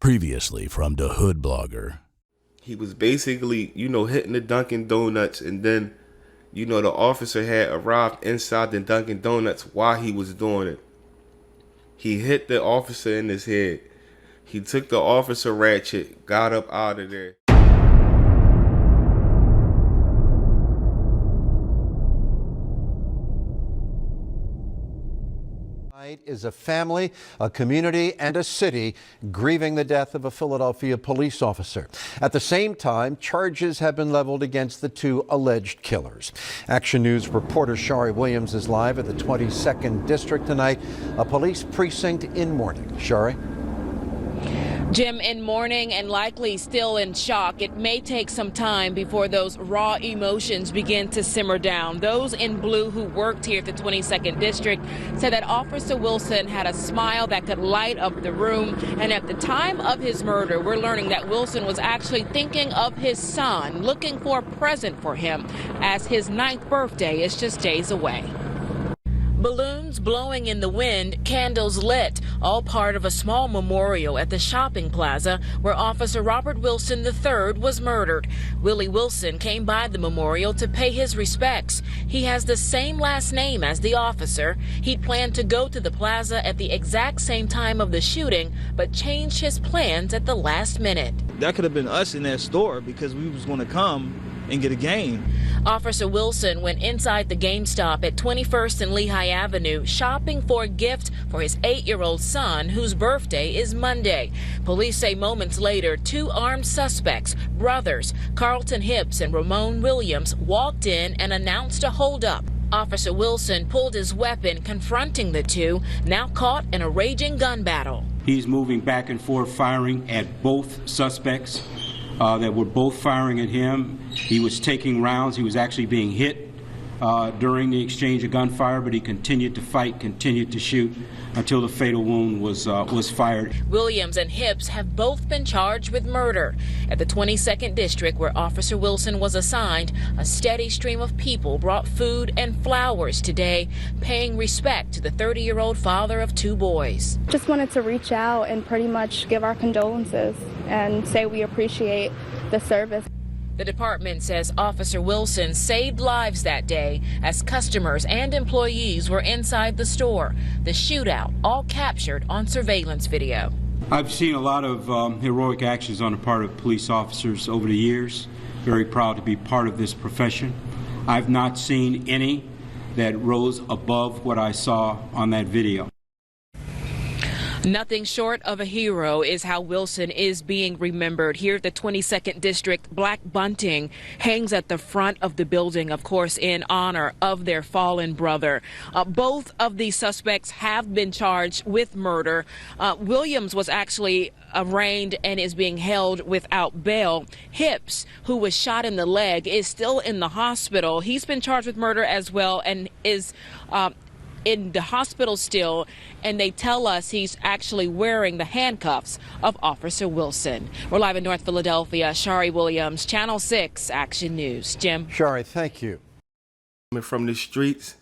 Previously from the Hood Blogger. He was basically, hitting the Dunkin' Donuts, and then, the officer had arrived inside the Dunkin' Donuts while he was doing it. He hit the officer in his head. He took the officer ratchet, got up out of there. Is a family, a community, and a city grieving the death of a Philadelphia police officer. At the same time, charges have been leveled against the two alleged killers. Action News reporter Shari Williams is live at the 22nd District tonight, a police precinct in mourning. Shari? Jim, in mourning and likely still in shock. It may take some time before those raw emotions begin to simmer down. Those in blue who worked here at the 22nd District said that Officer Wilson had a smile that could light up the room. And at the time of his murder, we're learning that Wilson was actually thinking of his son, looking for a present for him, as his 9th birthday is just days away. Balloons blowing in the wind, candles lit, all part of a small memorial at the shopping plaza where Officer Robert Wilson III was murdered. Willie Wilson came by the memorial to pay his respects. He has the same last name as the officer. He planned to go to the plaza at the exact same time of the shooting, but changed his plans at the last minute. That could have been us in that store because we was going to come and get a game. Officer Wilson went inside the GameStop at 21st and Lehigh Avenue shopping for a gift for his 8-year-old son whose birthday is Monday. Police say moments later, two armed suspects, brothers Carlton Hips and Ramon Williams, walked in and announced a holdup. Officer Wilson pulled his weapon, confronting the two, now caught in a raging gun battle. He's moving back and forth, firing at both suspects that were both firing at him. He was taking rounds. He was actually being hit during the exchange of gunfire, but he continued to fight, continued to shoot until the fatal wound was fired. Williams and Hips have both been charged with murder. At the 22nd District, where Officer Wilson was assigned, a steady stream of people brought food and flowers today, paying respect to the 30-year-old father of two boys. Just wanted to reach out and pretty much give our condolences and say we appreciate the service. The department says Officer Wilson saved lives that day as customers and employees were inside the store. The shootout all captured on surveillance video. I've seen a lot of heroic actions on the part of police officers over the years. Very proud to be part of this profession. I've not seen any that rose above what I saw on that video. Nothing short of a hero is how Wilson is being remembered. Here at the 22nd District, black bunting hangs at the front of the building, of course, in honor of their fallen brother. Both of these suspects have been charged with murder. Williams was actually arraigned and is being held without bail. Hips, who was shot in the leg, is still in the hospital. He's been charged with murder as well and is in the hospital still, and they tell us he's actually wearing the handcuffs of Officer Wilson. We're live in North Philadelphia. Shari Williams, Channel 6 Action News. Jim. Shari, thank you. From the streets,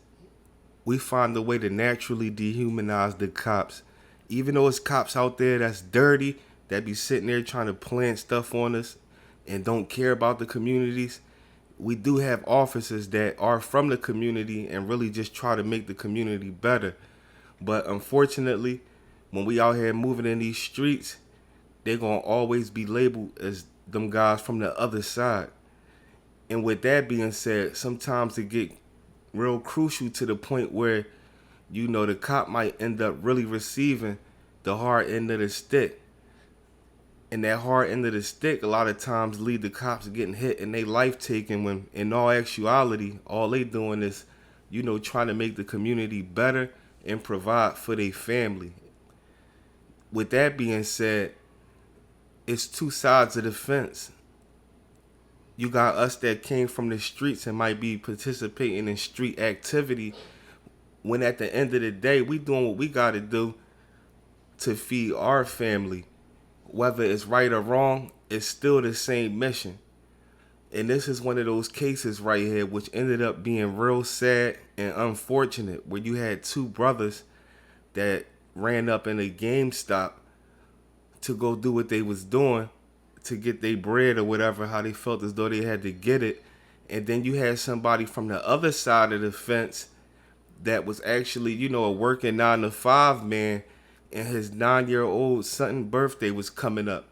we find a way to naturally dehumanize the cops. Even though it's cops out there that's dirty, that be sitting there trying to plant stuff on us and don't care about the communities, we do have officers that are from the community and really just try to make the community better. But unfortunately, when we out here moving in these streets, they're going to always be labeled as them guys from the other side. And with that being said, sometimes it get real crucial to the point where, the cop might end up really receiving the hard end of the stick. And that hard end of the stick a lot of times lead the cops getting hit and they life taken, when in all actuality, all they doing is, trying to make the community better and provide for their family. With that being said, it's two sides of the fence. You got us that came from the streets and might be participating in street activity, when at the end of the day, we doing what we got to do to feed our family. Whether it's right or wrong, it's still the same mission. And this is one of those cases right here which ended up being real sad and unfortunate, where you had two brothers that ran up in a GameStop to go do what they was doing to get their bread or whatever, how they felt as though they had to get it. And then you had somebody from the other side of the fence that was actually, you know, a working 9-to-5 man, and his 9-year-old son's birthday was coming up.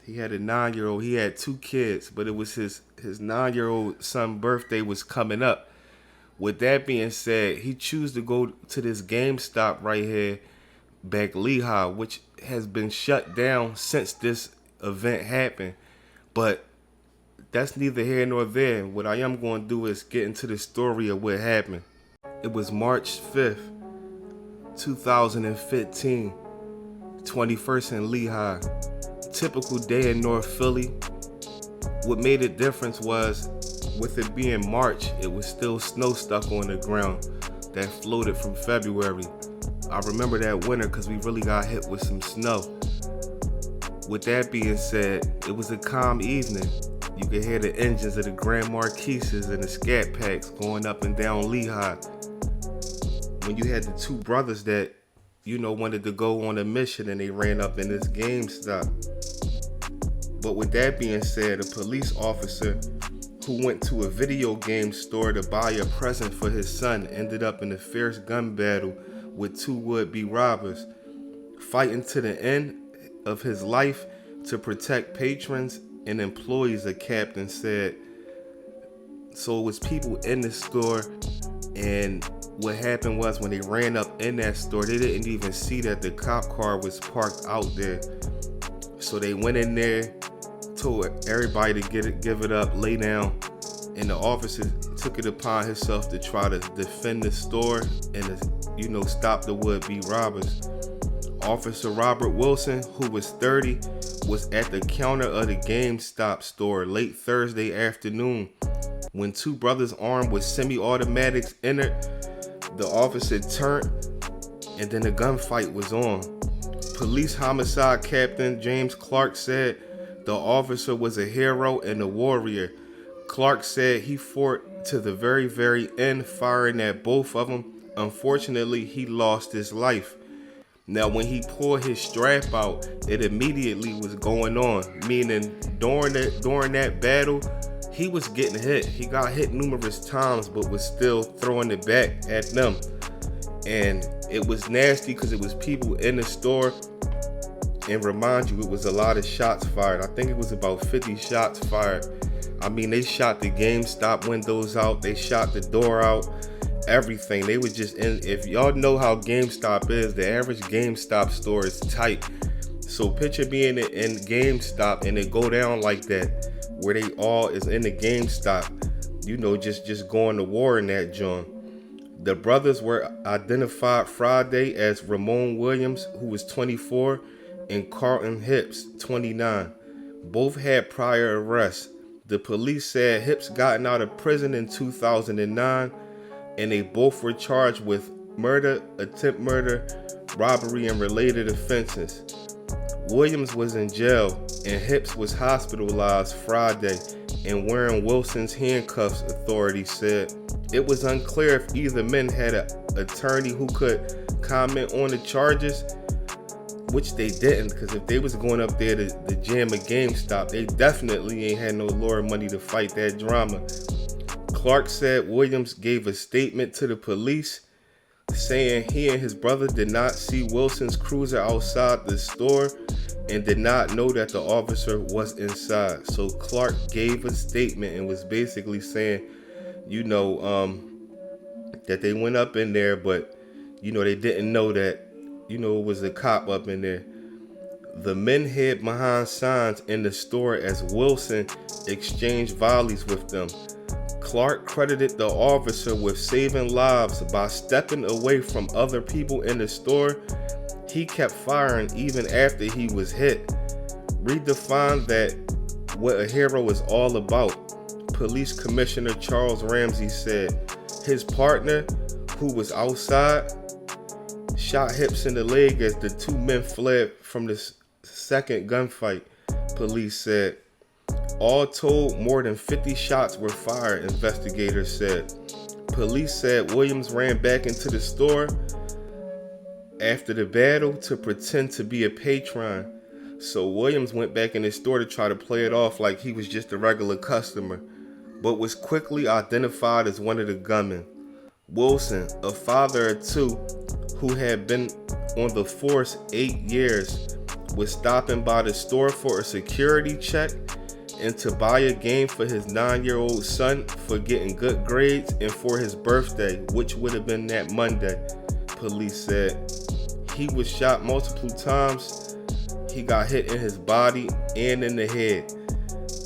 He had a 9-year-old. He had 2 kids, but it was his 9-year-old son's birthday was coming up. With that being said, he chose to go to this GameStop right here, back Lehigh, which has been shut down since this event happened. But that's neither here nor there. What I am going to do is get into the story of what happened. It was March 5th, 2015, 21st in Lehigh. Typical day in North Philly. What made it difference was, with it being March, it was still snow stuck on the ground that floated from February. I remember that winter because we really got hit with some snow. With that being said, it was a calm evening. You could hear the engines of the Grand Marquises and the Scat Packs going up and down Lehigh. When you had the 2 brothers that, you know, wanted to go on a mission and they ran up in this GameStop. But with that being said, a police officer who went to a video game store to buy a present for his son ended up in a fierce gun battle with 2 would-be robbers, fighting to the end of his life to protect patrons and employees, a captain said. So it was people in the store, and what happened was when they ran up in that store, they didn't even see that the cop car was parked out there. So they went in there, told everybody to give it up, lay down, and the officer took it upon himself to try to defend the store and, you know, stop the would-be robbers. Officer Robert Wilson, who was 30, was at the counter of the GameStop store late Thursday afternoon when 2 brothers armed with semi-automatics entered. The officer turned, and then the gunfight was on. Police homicide captain James Clark said the officer was a hero and a warrior. Clark said he fought to the very, very end, firing at both of them. Unfortunately, he lost his life. Now, when he pulled his strap out, it immediately was going on, meaning during that battle, he was getting hit. He got hit numerous times, but was still throwing it back at them. And it was nasty because it was people in the store. And remind you, it was a lot of shots fired. I think it was about 50 shots fired. I mean, they shot the GameStop windows out. They shot the door out. Everything. They were just in. If y'all know how GameStop is, the average GameStop store is tight. So picture being in GameStop and it go down like that, where they all is in the GameStop, you know, just going to war in that joint. The brothers were identified Friday as Ramon Williams, who was 24, and Carlton Hipps, 29. Both had prior arrests. The police said Hipps gotten out of prison in 2009, and they both were charged with murder, attempt murder, robbery, and related offenses. Williams was in jail, and Hipps was hospitalized Friday and wearing Wilson's handcuffs, authorities said. It was unclear if either men had an attorney who could comment on the charges, which they didn't, because if they was going up there to jam a GameStop, they definitely ain't had no lawyer money to fight that drama. Clark said Williams gave a statement to the police saying he and his brother did not see Wilson's cruiser outside the store and did not know that the officer was inside. So Clark gave a statement and was basically saying, you know, that they went up in there, but, you know, they didn't know that, you know, it was a cop up in there. The men hid behind signs in the store as Wilson exchanged volleys with them. Clark credited the officer with saving lives by stepping away from other people in the store. He kept firing even after he was hit. Redefined that what a hero is all about. Police Commissioner Charles Ramsey said his partner, who was outside, shot Hipps in the leg as the 2 men fled from the second gunfight, police said. All told, more than 50 shots were fired, investigators said. Police said Williams ran back into the store after the battle to pretend to be a patron. So Williams went back in his store to try to play it off like he was just a regular customer, but was quickly identified as one of the gunmen. Wilson, a father of two who had been on the force 8 years, was stopping by the store for a security check and to buy a game for his 9-year-old son for getting good grades and for his birthday, which would have been that Monday, police said. He was shot multiple times. He got hit in his body and in the head.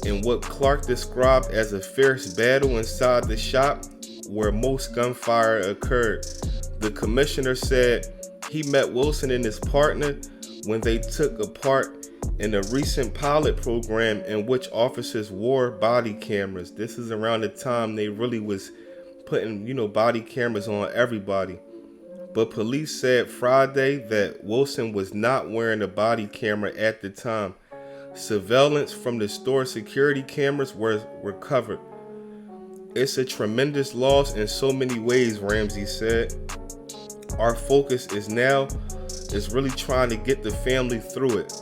In what Clark described as a fierce battle inside the shop where most gunfire occurred. The commissioner said he met Wilson and his partner when they took a part in a recent pilot program in which officers wore body cameras. This is around the time they really was putting, body cameras on everybody. But police said Friday that Wilson was not wearing a body camera at the time. Surveillance from the store security cameras were recovered. It's a tremendous loss in so many ways, Ramsey said. Our focus is really trying to get the family through it.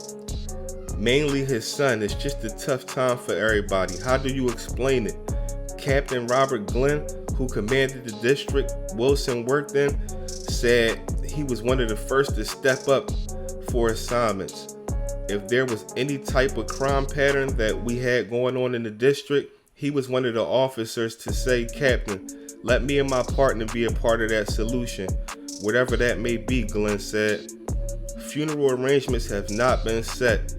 Mainly his son. It's just a tough time for everybody. How do you explain it? Captain Robert Glenn, who commanded the district Wilson worked in, said he was one of the first to step up for assignments. If there was any type of crime pattern that we had going on in the district, he was one of the officers to say, "Captain, let me and my partner be a part of that solution, whatever that may be," Glenn said. Funeral arrangements have not been set.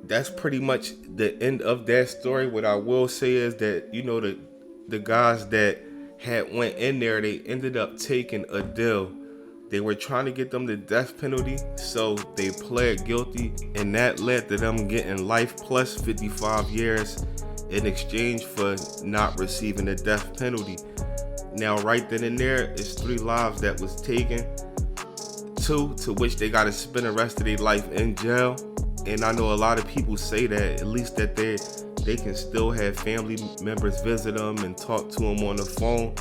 That's pretty much the end of that story. What I will say is that, the guys that had went in there, they ended up taking a deal. They were trying to get them the death penalty, so they pled guilty, and that led to them getting life plus 55 years in exchange for not receiving a death penalty. Now, right then and there, it's 3 lives that was taken, 2 to which they got to spend the rest of their life in jail. And I know a lot of people say that, at least that they can still have family members visit them and talk to them on the phone.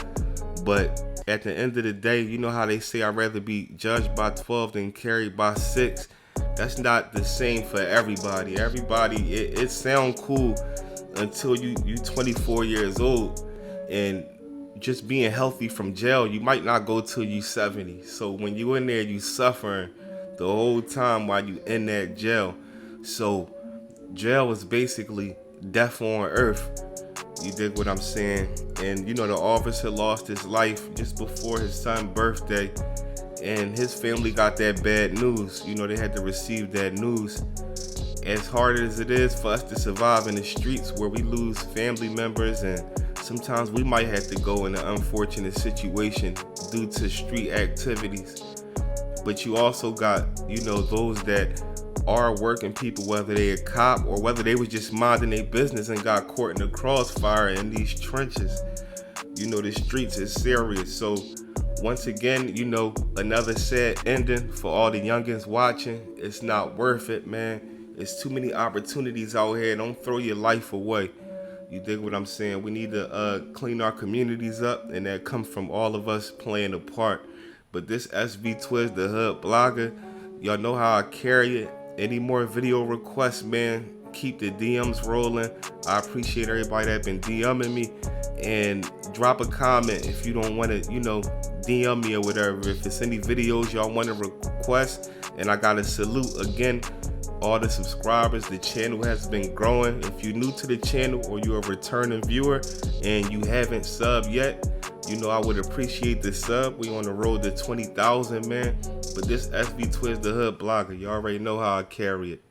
But at the end of the day, you know how they say I'd rather be judged by 12 than carried by 6. That's not the same for everybody. It sounds cool until you 24 years old, and just being healthy from jail, you might not go till you 70. So when you in there, you suffering the whole time while you in that jail. So jail is basically death on earth. You dig what I'm saying? And the officer lost his life just before his son's birthday, and his family got that bad news. They had to receive that news. As hard as it is for us to survive in the streets where we lose family members, and sometimes we might have to go in an unfortunate situation due to street activities. But you also got, those that are working people, whether they a cop or whether they was just minding their business and got caught in the crossfire in these trenches. The streets is serious. So once again, another sad ending for all the youngins watching. It's not worth it, man. It's too many opportunities out here. Don't throw your life away. You dig what I'm saying? We need to clean our communities up, and that comes from all of us playing a part. But this SB TWIZZ, the Hood Blogger, y'all know how I carry it. Any more video requests, man, keep the DMs rolling. I appreciate everybody that been DMing me. And drop a comment if you don't want to, DM me or whatever. If it's any videos y'all want to request. And I got to salute again all the subscribers. The channel has been growing. If you're new to the channel or you're a returning viewer and you haven't subbed yet, I would appreciate the sub. We on the road to 20,000, man. But this SB TWIZZ, the Hood Blogger, you already know how I carry it.